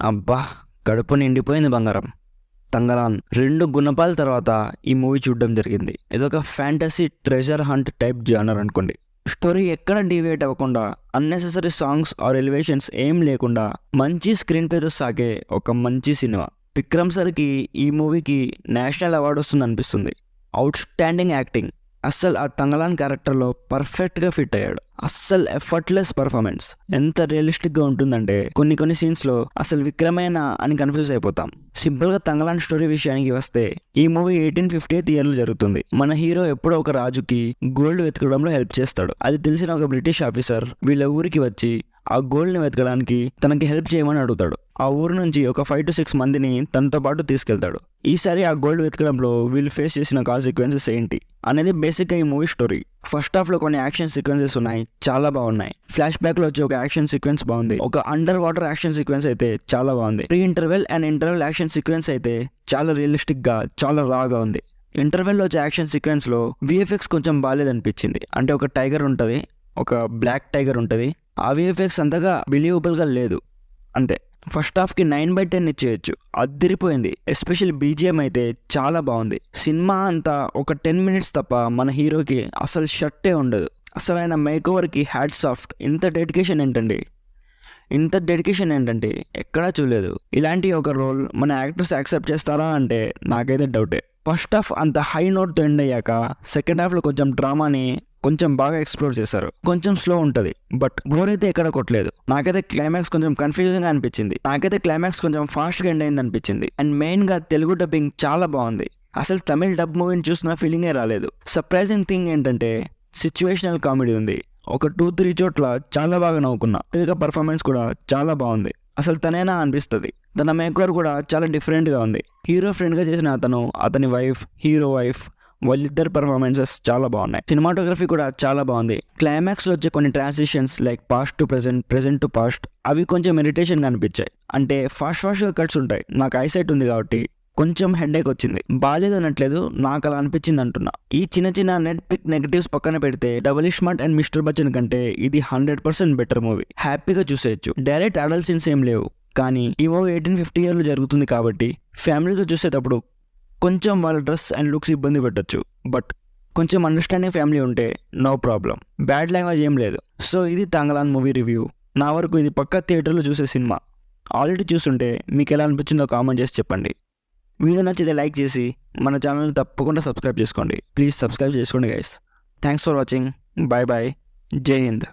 అబ్బా! కడుపు నిండిపోయింది బంగారం. 'తంగలాన్' 2 గుణపాల తర్వాత ఈ మూవీ చూడడం జరిగింది. ఇదొక fantasy treasure hunt type genre అనుకోండి. స్టోరీ ఎక్కడ డీవియేట్ అవ్వకుండా, అన్నెసెసరీ సాంగ్స్ ఆర్ ఎలివేషన్స్ ఏం లేకుండా మంచి స్క్రీన్ ప్లేతో సాగే ఒక మంచి సినిమా. విక్రమ్ సార్కి ఈ మూవీకి నేషనల్ అవార్డు వస్తుందనిపిస్తుంది. Outstanding acting. అస్సలు ఆ 'తంగలాన్' క్యారెక్టర్లో పర్ఫెక్ట్గా ఫిట్ అయ్యాడు. అస్సలు ఎఫర్ట్లెస్ పర్ఫార్మెన్స్. ఎంత రియలిస్టిక్గా ఉంటుందంటే కొన్ని సీన్స్లో అసలు విక్రమేనా అని కన్ఫ్యూజ్ అయిపోతాం. సింపుల్గా 'తంగలాన్' స్టోరీ విషయానికి వస్తే ఈ మూవీ 1858 ఇయర్లో జరుగుతుంది. మన హీరో ఎప్పుడో ఒక రాజుకి గోల్డ్ వెతకడంలో హెల్ప్ చేస్తాడు. అది తెలిసిన ఒక బ్రిటిష్ ఆఫీసర్ వీళ్ళ ఊరికి వచ్చి ఆ గోల్డ్ని వెతకడానికి తనకి హెల్ప్ చేయమని అడుగుతాడు. ఆ ఊరు నుంచి ఒక 5 to 6 మందిని తనతో పాటు తీసుకెళ్తాడు. ఈసారి ఆ గోల్డ్ వెతకడంలో వీళ్ళు ఫేస్ చేసిన కాన్సిక్వెన్సెస్ ఏంటి అనేది బేసిక్గా ఈ మూవీ స్టోరీ. ఫస్ట్ హాఫ్లో కొన్ని యాక్షన్ సీక్వెన్సెస్ ఉన్నాయి, చాలా బాగున్నాయి. ఫ్లాష్ బ్యాక్లో వచ్చి ఒక యాక్షన్ సీక్వెన్స్ బాగుంది. ఒక అండర్ వాటర్ యాక్షన్ సీక్వెన్స్ అయితే చాలా బాగుంది. Pre interval and interval action sequence అయితే చాలా రియలిస్టిక్గా, చాలా రాగా ఉంది. ఇంటర్వెల్లో వచ్చే యాక్షన్ సీక్వెన్స్లో విఎఫ్ఎక్స్ కొంచెం బాగాలేదనిపించింది. అంటే ఒక టైగర్ ఉంటుంది, ఒక బ్లాక్ టైగర్ ఉంటుంది. ఆ విఎఫ్ఎక్స్ అంతగా బిలీవబుల్గా లేదు అంతే. ఫస్ట్ హాఫ్కి 9/10 ఇచ్చేయచ్చు. అదిరిపోయింది. ఎస్పెషల్లీ బీజిఎం అయితే చాలా బాగుంది. సినిమా అంతా ఒక 10 minutes తప్ప మన హీరోకి అసలు షర్టే ఉండదు. అసలు ఆయన మేకోవర్కి హ్యాట్స్ ఆఫ్. ఇంత డెడికేషన్ ఏంటంటే ఎక్కడా చూడలేదు. ఇలాంటి ఒక రోల్ మన యాక్టర్స్ యాక్సెప్ట్ చేస్తారా అంటే నాకైతే డౌటే. ఫస్ట్ హాఫ్ అంత హై నోట్తో ఎండ్ అయ్యాక సెకండ్ హాఫ్లో కొంచెం డ్రామాని కొంచెం బాగా ఎక్స్ప్లోర్ చేశారు. కొంచెం స్లో ఉంటుంది, బట్ బోర్ అయితే ఎక్కడ కొట్టలేదు. నాకైతే క్లైమాక్స్ కొంచెం కన్ఫ్యూజింగ్గా అనిపించింది. నాకైతే క్లైమాక్స్ కొంచెం ఫాస్ట్గా ఎండ్ అయింది అనిపించింది. అండ్ మెయిన్గా తెలుగు డబ్బింగ్ చాలా బాగుంది. అసలు తమిళ్ డబ్ మూవీని చూసిన ఫీలింగే రాలేదు. సర్ప్రైజింగ్ థింగ్ ఏంటంటే సిచ్యువేషనల్ కామెడీ ఉంది. ఒక 2-3 చోట్ల చాలా బాగా నవ్వుకున్నా. తెలుగు పర్ఫార్మెన్స్ కూడా చాలా బాగుంది. అసలు తనేనా అనిపిస్తుంది. తన మేకర్ కూడా చాలా డిఫరెంట్గా ఉంది. హీరో ఫ్రెండ్గా చేసిన అతని వైఫ్, హీరో వైఫ్ వాళ్ళిద్దరు పర్ఫార్మెన్సెస్ చాలా బాగున్నాయి. సినిమాటోగ్రఫీ కూడా చాలా బాగుంది. క్లైమాక్స్లో వచ్చే కొన్ని transitions like past to present, present to past అవి కొంచెం ఇరిటేషన్గా అనిపించాయి. అంటే ఫాస్ట్గా కట్స్ ఉంటాయి. నాకు ఐసైట్ ఉంది కాబట్టి కొంచెం హెడేక్ వచ్చింది. బాగాలేదు అనట్లేదు, నాకు అలా అనిపించింది అంటున్నా. ఈ చిన్న నెగటివ్స్ పక్కన పెడితే double smart and mister Bachchan కంటే ఇది 100% బెటర్ మూవీ. హ్యాపీగా చూసేయచ్చు. డైరెక్ట్ అడల్ట్ సీన్స్ ఏం లేవు. కానీ ఈ మూవీ 1850 ఇయర్లో జరుగుతుంది కాబట్టి ఫ్యామిలీతో చూసేటప్పుడు కొంచెం వాళ్ళ డ్రెస్ అండ్ లుక్స్ ఇబ్బంది పెట్టచ్చు. బట్ కొంచెం అండర్స్టాండింగ్ ఫ్యామిలీ ఉంటే నో ప్రాబ్లం. బ్యాడ్ లాంగ్వేజ్ ఏం లేదు. సో ఇది 'తంగలాన్' మూవీ రివ్యూ. నా వరకు ఇది పక్కా థియేటర్లో చూసే సినిమా. ఆల్రెడీ చూస్తుంటే మీకు ఎలా అనిపించిందో కామెంట్ చేసి చెప్పండి. వీడియో నచ్చితే లైక్ చేసి మన ఛానల్ని తప్పకుండా సబ్స్క్రైబ్ చేసుకోండి. ప్లీజ్ సబ్స్క్రైబ్ చేసుకోండి guys. Thanks for watching. Bye bye. జై హింద్.